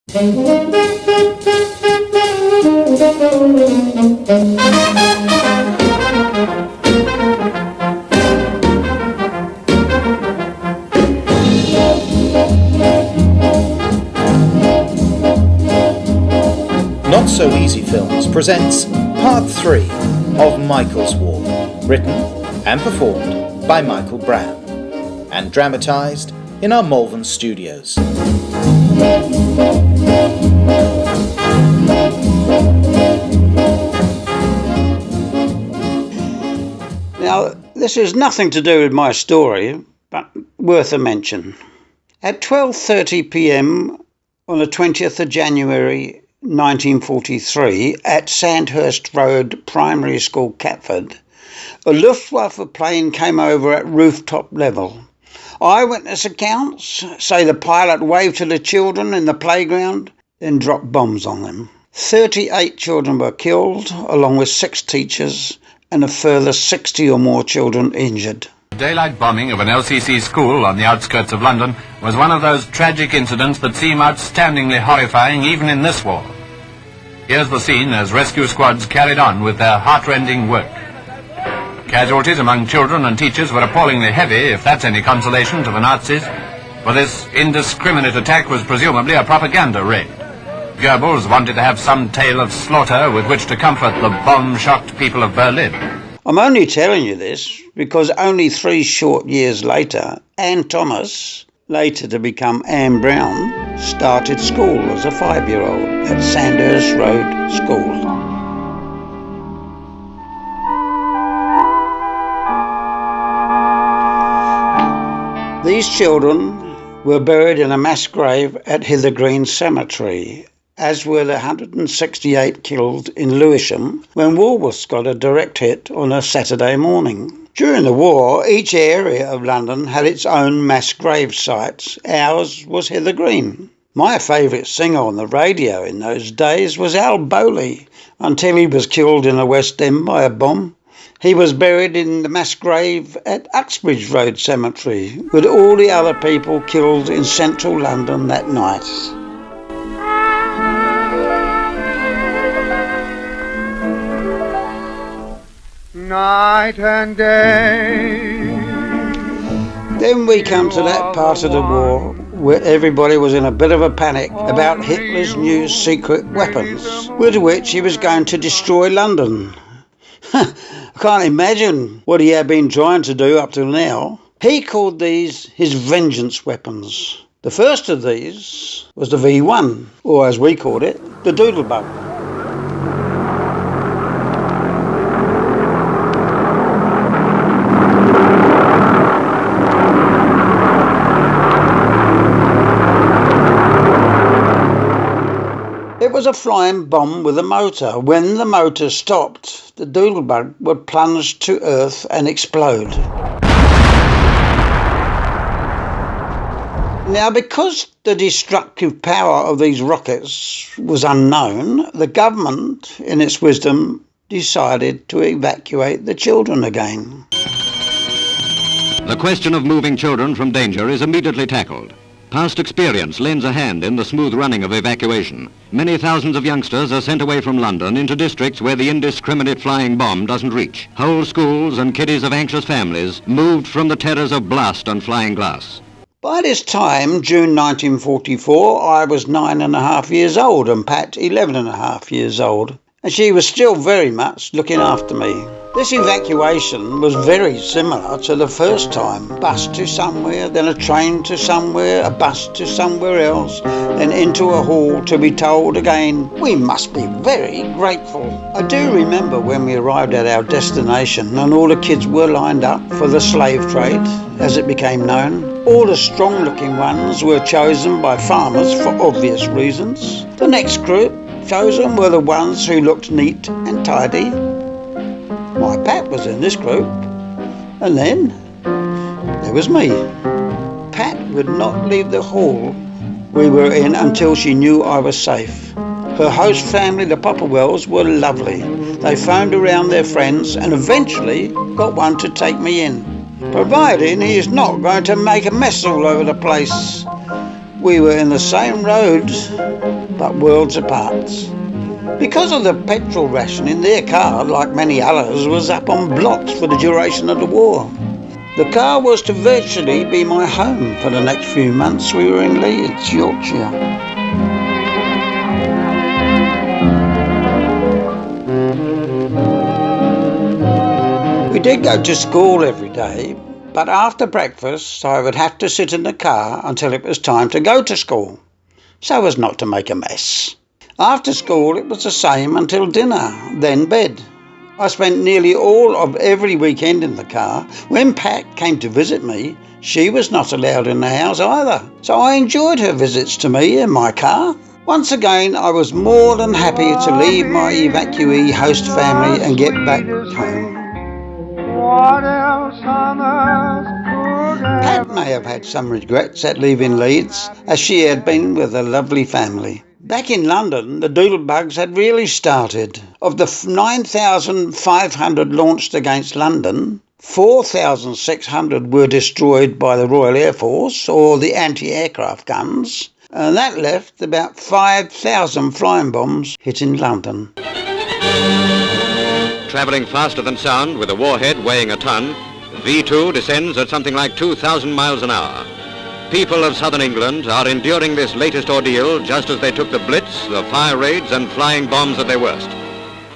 Not So Easy Films presents Part 3 of Michael's War, written and performed by Michael Brown, and dramatised in our Malvern studios. Now, this has nothing to do with my story, but worth a mention. At 12:30 p.m. on the 20th of January 1943 at Sandhurst Road Primary School, Catford, a Luftwaffe plane came over at rooftop level. Eyewitness accounts say the pilot waved to the children in the playground, then dropped bombs on them. 38 children were killed, along with 6 teachers, and a further 60 or more children injured. The daylight bombing of an LCC school on the outskirts of London was one of those tragic incidents that seem outstandingly horrifying even in this war. Here's the scene as rescue squads carried on with their heart-rending work. Casualties among children and teachers were appallingly heavy, if that's any consolation to the Nazis, for this indiscriminate attack was presumably a propaganda raid. Goebbels wanted to have some tale of slaughter with which to comfort the bomb-shocked people of Berlin. I'm only telling you this because only 3 short years later, Anne Thomas, later to become Anne Brown, started school as a 5-year-old at Sandhurst Road School. These children were buried in a mass grave at Hither Green Cemetery, as were the 168 killed in Lewisham when Woolworths got a direct hit on a Saturday morning. During the war, each area of London had its own mass grave sites. Ours was Hither Green. My favourite singer on the radio in those days was Al Bowley, until he was killed in the West End by a bomb. He was buried in the mass grave at Uxbridge Road Cemetery, with all the other people killed in central London that night. Night and day. Then we come to that part of the war where everybody was in a bit of a panic about Hitler's new secret weapons, with which he was going to destroy London. I can't imagine what he had been trying to do up till now. He called these his vengeance weapons. The first of these was the V1, or as we called it, the Doodlebug. It was a flying bomb with a motor. When the motor stopped, the Doodlebug would plunge to earth and explode. Now, because the destructive power of these rockets was unknown, the government, in its wisdom, decided to evacuate the children again. The question of moving children from danger is immediately tackled. Past experience lends a hand in the smooth running of evacuation. Many thousands of youngsters are sent away from London into districts where the indiscriminate flying bomb doesn't reach. Whole schools and kiddies of anxious families moved from the terrors of blast and flying glass. By this time, June 1944, I was 9.5 years old and Pat 11.5 years old, and she was still very much looking after me. This evacuation was very similar to the first time. Bus to somewhere, then a train to somewhere, a bus to somewhere else, then into a hall to be told again, we must be very grateful. I do remember when we arrived at our destination and all the kids were lined up for the slave trade, as it became known. All the strong-looking ones were chosen by farmers for obvious reasons. The next group chosen were the ones who looked neat and tidy. My Pat was in this group, and then there was me. Pat would not leave the hall we were in until she knew I was safe. Her host family, the Popperwells, were lovely. They phoned around their friends and eventually got one to take me in, providing he is not going to make a mess all over the place. We were in the same road, but worlds apart. Because of the petrol rationing, their car, like many others, was up on blocks for the duration of the war. The car was to virtually be my home for the next few months. We were in Leeds, Yorkshire. We did go to school every day, but after breakfast I would have to sit in the car until it was time to go to school, so as not to make a mess. After school it was the same until dinner, then bed. I spent nearly all of every weekend in the car. When Pat came to visit me, she was not allowed in the house either, so I enjoyed her visits to me in my car. Once again, I was more than happy to leave my evacuee host family and get back home. What else on earth could Pat may have had some regrets at leaving Leeds, as she had been with a lovely family. Back in London, the doodlebugs had really started. Of the 9,500 launched against London, 4,600 were destroyed by the Royal Air Force or the anti-aircraft guns, and that left about 5,000 flying bombs hitting London. Travelling faster than sound with a warhead weighing a ton, V2 descends at something like 2,000 miles an hour. People of southern England are enduring this latest ordeal just as they took the Blitz, the fire raids and flying bombs at their worst.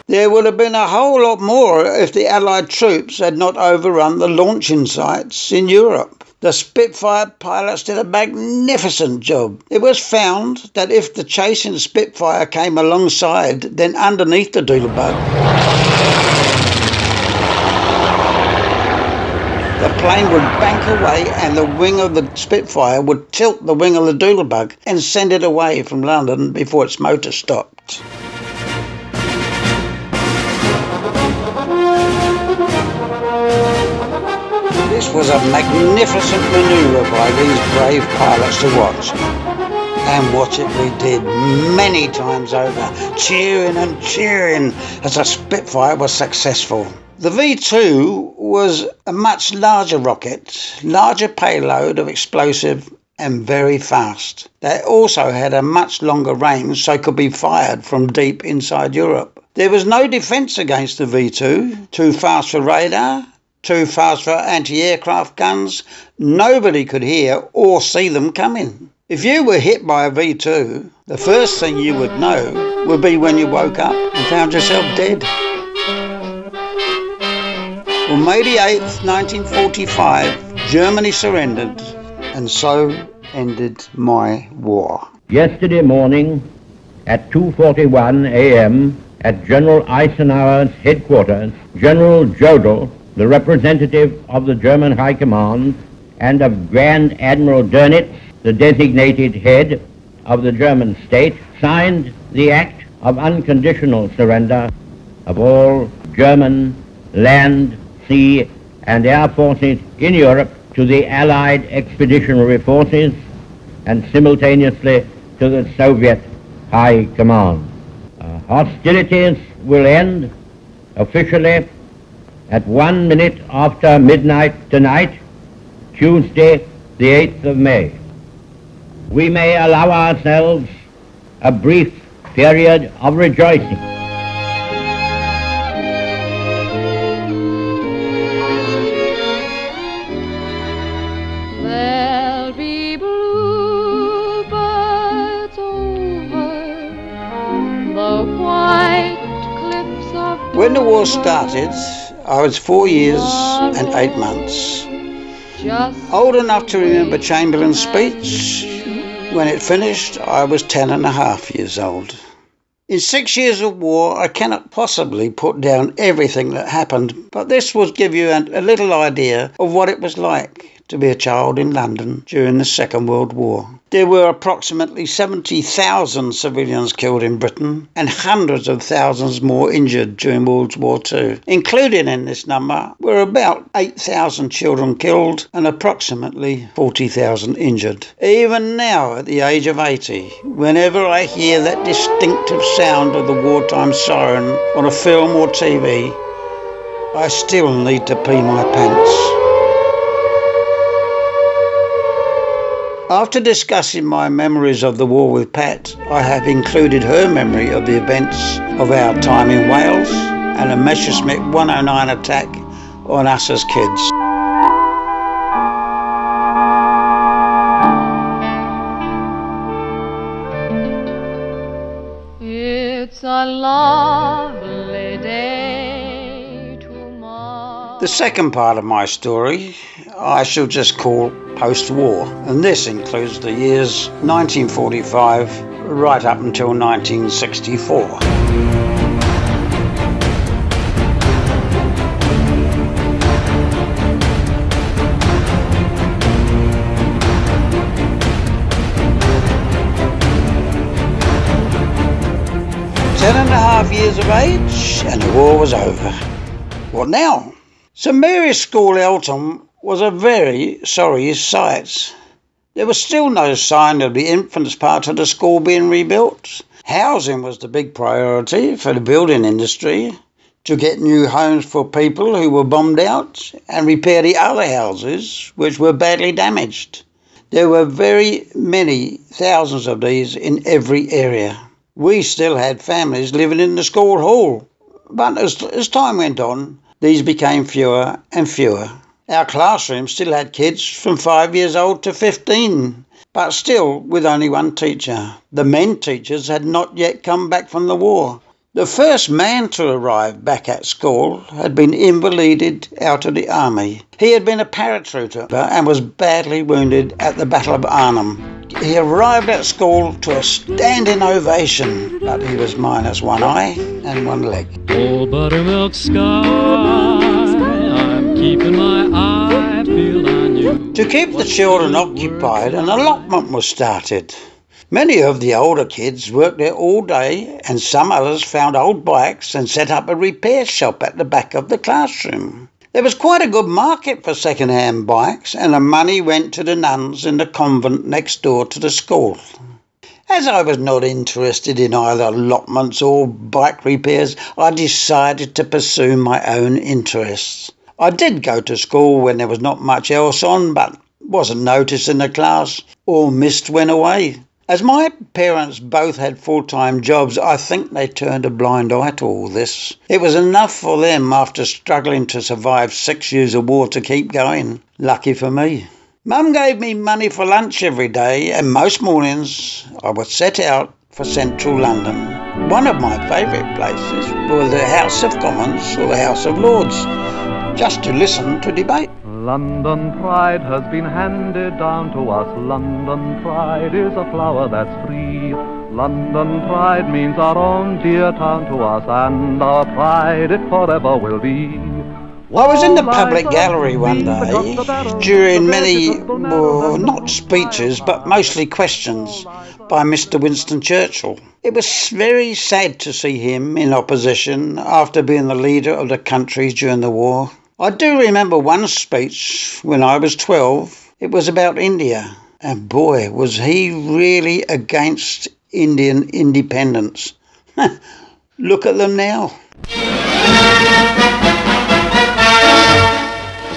There would have been a whole lot more if the Allied troops had not overrun the launching sites in Europe. The Spitfire pilots did a magnificent job. It was found that if the chasing Spitfire came alongside, then underneath the doodlebug, the plane would bank away and the wing of the Spitfire would tilt the wing of the doodlebug and send it away from London before its motor stopped. This was a magnificent manoeuvre by these brave pilots to watch. And watch it we did many times over, cheering and cheering as the Spitfire was successful. The V2 was a much larger rocket, larger payload of explosive and very fast. They also had a much longer range, so could be fired from deep inside Europe. There was no defence against the V2, too fast for radar, too fast for anti-aircraft guns. Nobody could hear or see them coming. If you were hit by a V2, the first thing you would know would be when you woke up and found yourself dead. On May the 8th, 1945, Germany surrendered, and so ended my war. Yesterday morning at 2:41 a.m. at General Eisenhower's headquarters, General Jodl, the representative of the German High Command, and of Grand Admiral Dönitz, the designated head of the German state, signed the act of unconditional surrender of all German land, sea and air forces in Europe to the Allied expeditionary forces and simultaneously to the Soviet High Command. Hostilities will end officially at 1 minute after midnight tonight, Tuesday, the 8th of May. We may allow ourselves a brief period of rejoicing. There'll be bluebirds over the white cliffs of When the war started, I was 4 years and 8 months. just Old enough to remember Chamberlain's speech. When it finished, I was 10.5 years old. In 6 years of war, I cannot possibly put down everything that happened, but this will give you a little idea of what it was like to be a child in London during the Second World War. There were approximately 70,000 civilians killed in Britain and hundreds of thousands more injured during World War II. Included in this number were about 8,000 children killed and approximately 40,000 injured. Even now, at the age of 80, whenever I hear that distinctive sound of the wartime siren on a film or TV, I still need to pee my pants. After discussing my memories of the war with Pat, I have included her memory of the events of our time in Wales and a Messerschmitt 109 attack on us as kids. It's a lovely day tomorrow. The second part of my story I shall just call post-war, and this includes the years 1945 right up until 1964. Ten and a half years of age and the war was over. What now? St Mary's School, Eltham, was a very sorry sight. There was still no sign of the infants part of the school being rebuilt. Housing was the big priority for the building industry, to get new homes for people who were bombed out and repair the other houses which were badly damaged. There were very many thousands of these in every area. We still had families living in the school hall, but as time went on, these became fewer and fewer. Our classroom still had kids from 5 years old to 15, but still with only one teacher. The men teachers had not yet come back from the war. The first man to arrive back at school had been invalided out of the army. He had been a paratrooper and was badly wounded at the Battle of Arnhem. He arrived at school to a standing ovation, but he was minus one eye and one leg. Oh, buttermilk sky, I'm keeping my eye peeled on you. To keep the children occupied, an allotment was started. Many of the older kids worked there all day, and some others found old bikes and set up a repair shop at the back of the classroom. There was quite a good market for second-hand bikes, and the money went to the nuns in the convent next door to the school. As I was not interested in either allotments or bike repairs, I decided to pursue my own interests. I did go to school when there was not much else on, but wasn't noticed in the class or missed when away. As my parents both had full-time jobs, I think they turned a blind eye to all this. It was enough for them after struggling to survive 6 years of war to keep going. Lucky for me. Mum gave me money for lunch every day, and most mornings I would set out for central London. One of my favourite places was the House of Commons or the House of Lords, just to listen to debate. London pride has been handed down to us. London pride is a flower that's free. London pride means our own dear town to us, and our pride it forever will be. I was in the public gallery one day during many, not speeches, but mostly questions by Mr. Winston Churchill. It was very sad to see him in opposition after being the leader of the country during the war. I do remember one speech when I was 12. It was about India, and boy, was he really against Indian independence. Look at them now.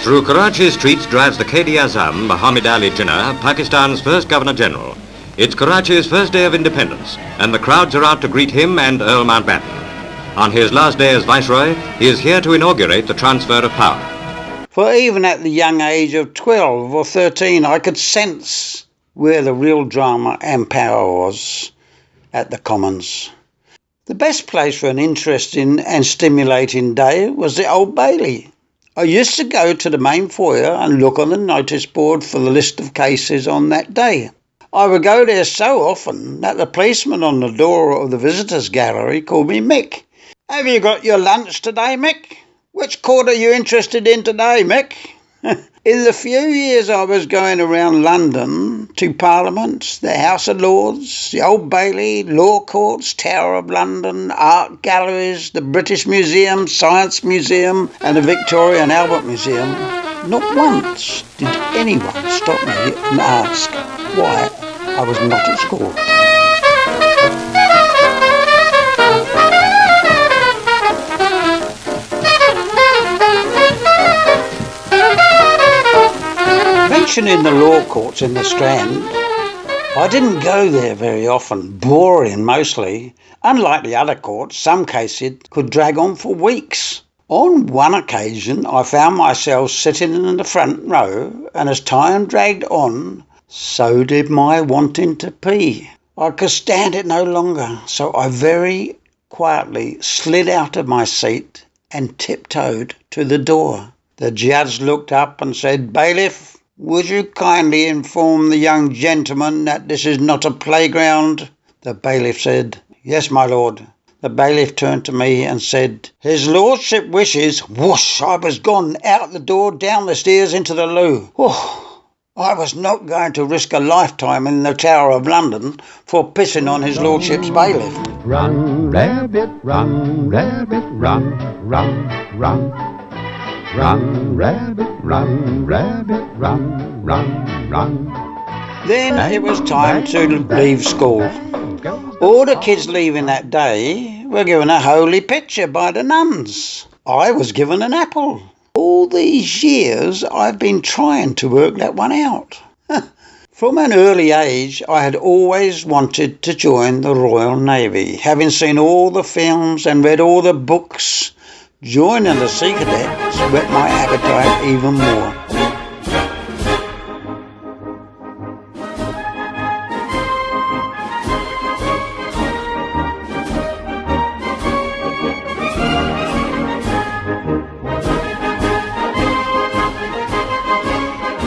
Through Karachi's streets drives the Quaid-e-Azam, Muhammad Ali Jinnah, Pakistan's first Governor-General. It's Karachi's first day of independence, and the crowds are out to greet him and Earl Mountbatten. On his last day as Viceroy, he is here to inaugurate the transfer of power. For even at the young age of 12 or 13, I could sense where the real drama and power was, at the Commons. The best place for an interesting and stimulating day was the Old Bailey. I used to go to the main foyer and look on the notice board for the list of cases on that day. I would go there so often that the policeman on the door of the visitors' gallery called me Mick. "Have you got your lunch today, Mick? Which court are you interested in today, Mick?" In the few years I was going around London to Parliament, the House of Lords, the Old Bailey, Law Courts, Tower of London, art galleries, the British Museum, Science Museum and the Victoria and Albert Museum, not once did anyone stop me and ask why I was not at school. Mentioning the law courts in the Strand, I didn't go there very often, boring mostly. Unlike the other courts, some cases could drag on for weeks. On one occasion, I found myself sitting in the front row, and as time dragged on, so did my wanting to pee. I could stand it no longer, so I very quietly slid out of my seat and tiptoed to the door. The judge looked up and said, "Bailiff, would you kindly inform the young gentleman that this is not a playground?" The bailiff said, "Yes, my lord." The bailiff turned to me and said, "His lordship wishes..." Whoosh! I was gone, out the door, down the stairs into the loo. I was not going to risk a lifetime in the Tower of London for pissing on his lordship's bailiff. Run, rabbit, run, rabbit, run, run, run. Run, rabbit, run, rabbit, run, run, run. Then it was time to leave school. All the kids leaving that day were given a holy picture by the nuns. I was given an apple. All these years I've been trying to work that one out. From an early age, I had always wanted to join the Royal Navy. Having seen all the films and read all the books, joining the Sea Cadets whet my appetite even more.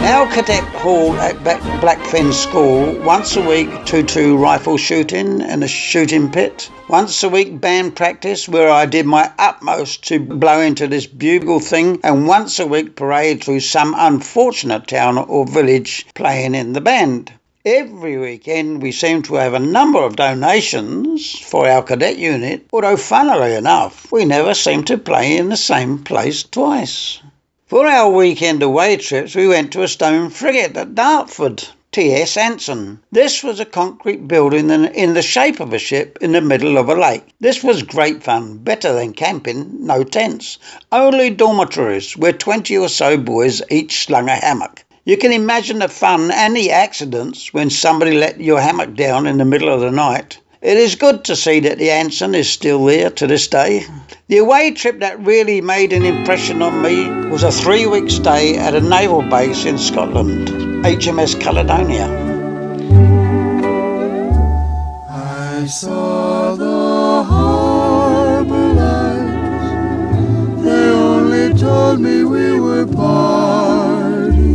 Our cadet hall at Blackfen School, once a week 2-2 rifle shooting in a shooting pit, once a week band practice where I did my utmost to blow into this bugle thing, and once a week parade through some unfortunate town or village playing in the band. Every weekend we seemed to have a number of donations for our cadet unit, although funnily enough we never seemed to play in the same place twice. For our weekend away trips, we went to a stone frigate at Dartford, T.S. Anson. This was a concrete building in the shape of a ship in the middle of a lake. This was great fun, better than camping, no tents, only dormitories where 20 or so boys each slung a hammock. You can imagine the fun and the accidents when somebody let your hammock down in the middle of the night. It is good to see that the Anson is still there to this day. The away trip that really made an impression on me was a 3-week stay at a naval base in Scotland, HMS Caledonia. I saw the harbour lights, they only told me we were parting.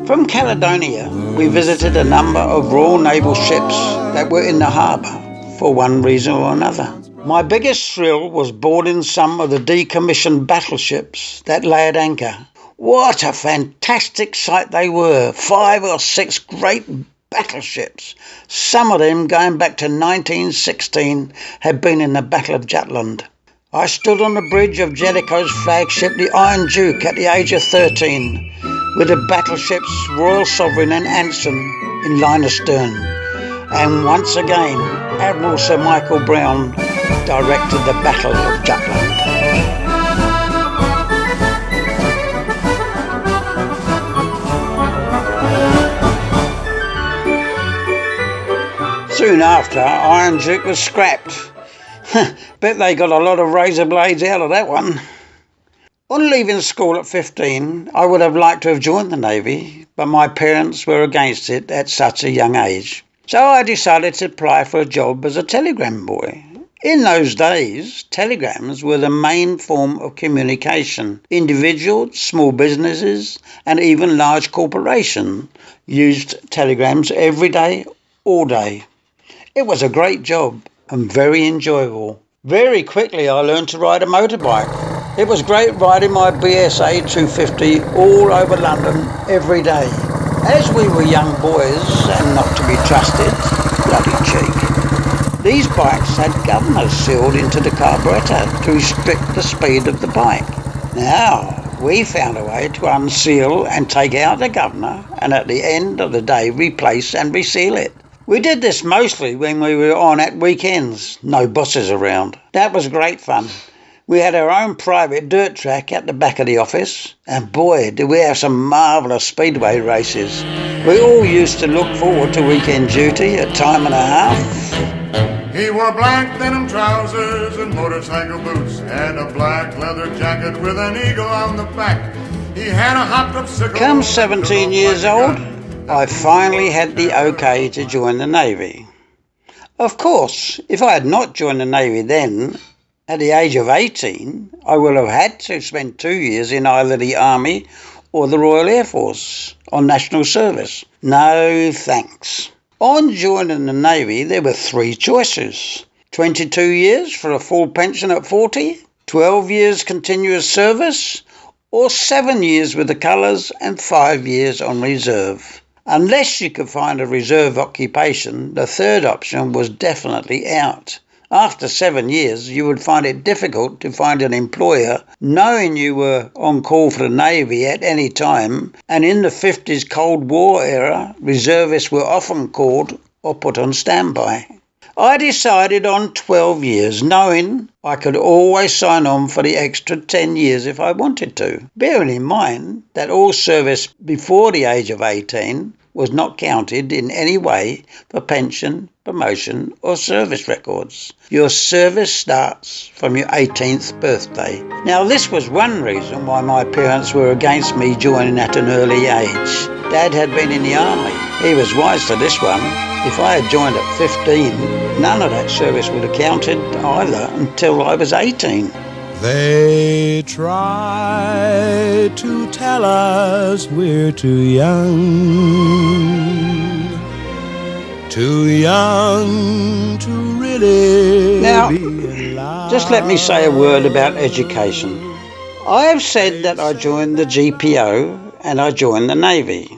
From Caledonia, we visited a number of Royal Naval ships that were in the harbour for one reason or another. My biggest thrill was boarding some of the decommissioned battleships that lay at anchor. What a fantastic sight they were! 5 or 6 great battleships. Some of them, going back to 1916, had been in the Battle of Jutland. I stood on the bridge of Jellicoe's flagship, the Iron Duke, at the age of 13, with the battleships Royal Sovereign and Anson in line astern. And once again, Admiral Sir Michael Brown directed the Battle of Jutland. Soon after, Iron Duke was scrapped. Bet they got a lot of razor blades out of that one. On leaving school at 15, I would have liked to have joined the Navy, but my parents were against it at such a young age. So I decided to apply for a job as a telegram boy. In those days, telegrams were the main form of communication. Individuals, small businesses, and even large corporations used telegrams every day, all day. It was a great job and very enjoyable. Very quickly I learned to ride a motorbike. It was great riding my BSA 250 all over London every day. As we were young boys and not to be trusted, bloody cheek, these bikes had governors sealed into the carburettor to restrict the speed of the bike. Now, we found a way to unseal and take out the governor and at the end of the day replace and reseal it. We did this mostly when we were on at weekends, no bosses around. That was great fun. We had our own private dirt track at the back of the office, and boy, did we have some marvellous speedway races. We all used to look forward to weekend duty at time and a half. He wore black denim trousers and motorcycle boots, and a black leather jacket with an eagle on the back. He had a hopped-up cigar. Come 17 years old, I finally had the okay to join the Navy. Of course, if I had not joined the Navy then, at the age of 18, I would have had to spend 2 years in either the Army or the Royal Air Force on national service. No thanks. On joining the Navy, there were 3 choices. 22 years for a full pension at 40, 12 years continuous service, or 7 years with the colours and 5 years on reserve. Unless you could find a reserve occupation, the third option was definitely out. After 7 years, you would find it difficult to find an employer knowing you were on call for the Navy at any time, and in the 50s Cold War era, reservists were often called or put on standby. I decided on 12 years, knowing I could always sign on for the extra 10 years if I wanted to, bearing in mind that all service before the age of 18 was not counted in any way for pension, promotion or service records. Your service starts from your 18th birthday. Now this was one reason why my parents were against me joining at an early age. Dad had been in the army. He was wise to this one. If I had joined at 15, none of that service would have counted either until I was 18. They try to tell us we're too young to really now, be in love. Just let me say a word about education. I have said that I joined the GPO and I joined the Navy.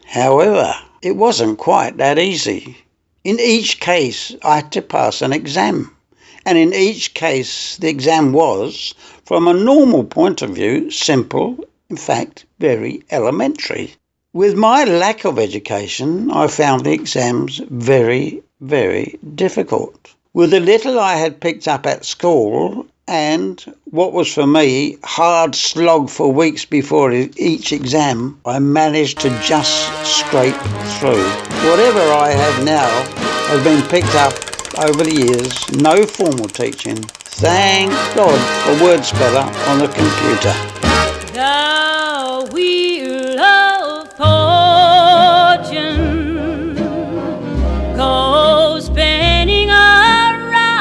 However, it wasn't quite that easy. In each case, I had to pass an exam. And in each case, the exam was, from a normal point of view, simple, in fact, very elementary. With my lack of education, I found the exams very, very difficult. With the little I had picked up at school and what was for me hard slog for weeks before each exam, I managed to just scrape through. Whatever I have now has been picked up over the years, no formal teaching. Thank God for word speller on the computer. The wheel of fortune goes spinning around.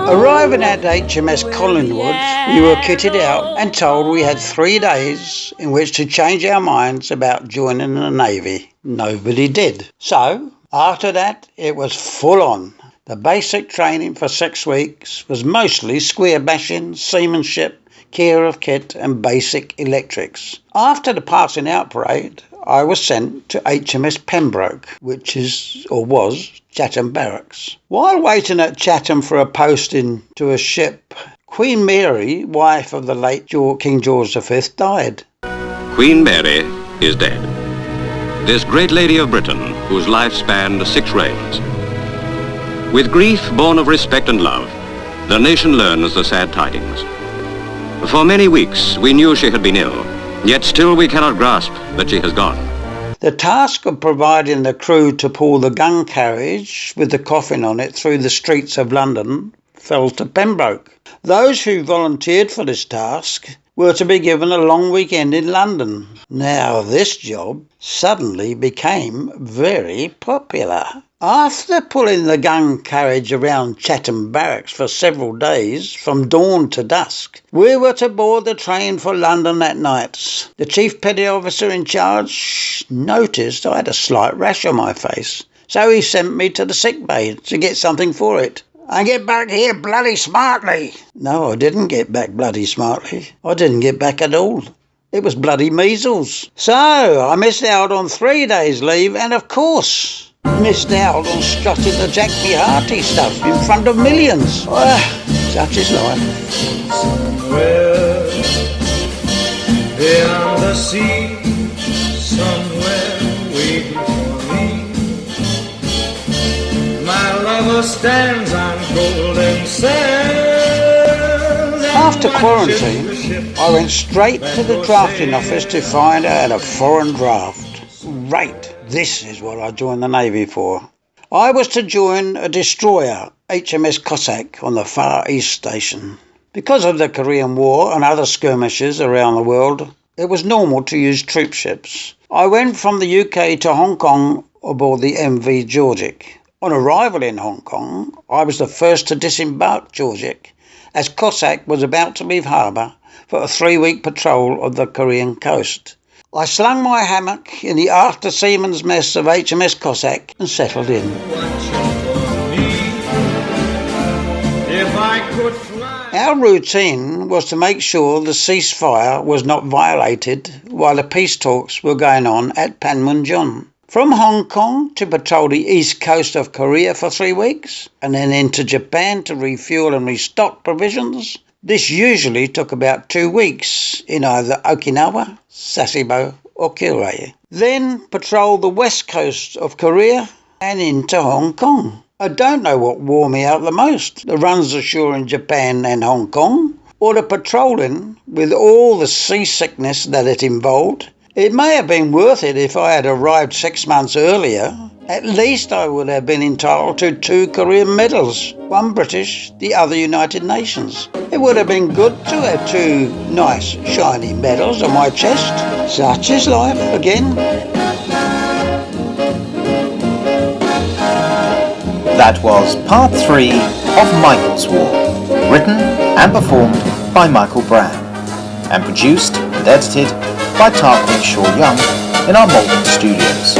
Arriving at HMS Collingwood, we were kitted out and told we had 3 days in which to change our minds about joining the Navy. Nobody did. So, after that, it was full on. The basic training for 6 weeks was mostly square bashing, seamanship, care of kit and basic electrics. After the passing out parade, I was sent to HMS Pembroke, which was Chatham Barracks. While waiting at Chatham for a posting to a ship, Queen Mary, wife of the late King George V, died. Queen Mary is dead. This great lady of Britain, whose life spanned 6 reigns. With grief born of respect and love, the nation learns the sad tidings. For many weeks we knew she had been ill, yet still we cannot grasp that she has gone. The task of providing the crew to pull the gun carriage with the coffin on it through the streets of London fell to Pembroke. Those who volunteered for this task were to be given a long weekend in London. Now this job suddenly became very popular. After pulling the gun carriage around Chatham Barracks for several days, from dawn to dusk, we were to board the train for London that night. The chief petty officer in charge noticed I had a slight rash on my face, so he sent me to the sick bay to get something for it. "I get back here bloody smartly." No, I didn't get back bloody smartly. I didn't get back at all. It was bloody measles. So I missed out on 3 days leave and, of course, missed out on strutting the Jack Me Hearty stuff in front of millions. Such is life. Somewhere beyond the sea, somewhere waiting for me, my lover stands on golden sand. After quarantine, I went straight to the drafting office to find out a foreign draft. Great, this is what I joined the Navy for. I was to join a destroyer, HMS Cossack, on the Far East Station. Because of the Korean War and other skirmishes around the world, it was normal to use troop ships. I went from the UK to Hong Kong aboard the MV Georgic. On arrival in Hong Kong, I was the first to disembark Georgic, as Cossack was about to leave harbour for a 3-week patrol of the Korean coast. I slung my hammock in the after seaman's mess of HMS Cossack and settled in. Our routine was to make sure the ceasefire was not violated while the peace talks were going on at Panmunjom. From Hong Kong to patrol the east coast of Korea for 3 weeks, and then into Japan to refuel and restock provisions. This usually took about 2 weeks in either Okinawa, Sasebo or Kure. Then patrol the west coast of Korea and into Hong Kong. I don't know what wore me out the most, the runs ashore in Japan and Hong Kong, or the patrolling with all the seasickness that it involved. It may have been worth it if I had arrived 6 months earlier. At least I would have been entitled to 2 Korean medals, one British, the other United Nations. It would have been good to have 2 nice, shiny medals on my chest. Such is life again. That was part 3 of Michael's War, written and performed by Michael Brown, and produced and edited by Tarquin Shaw Young in our Malton studios.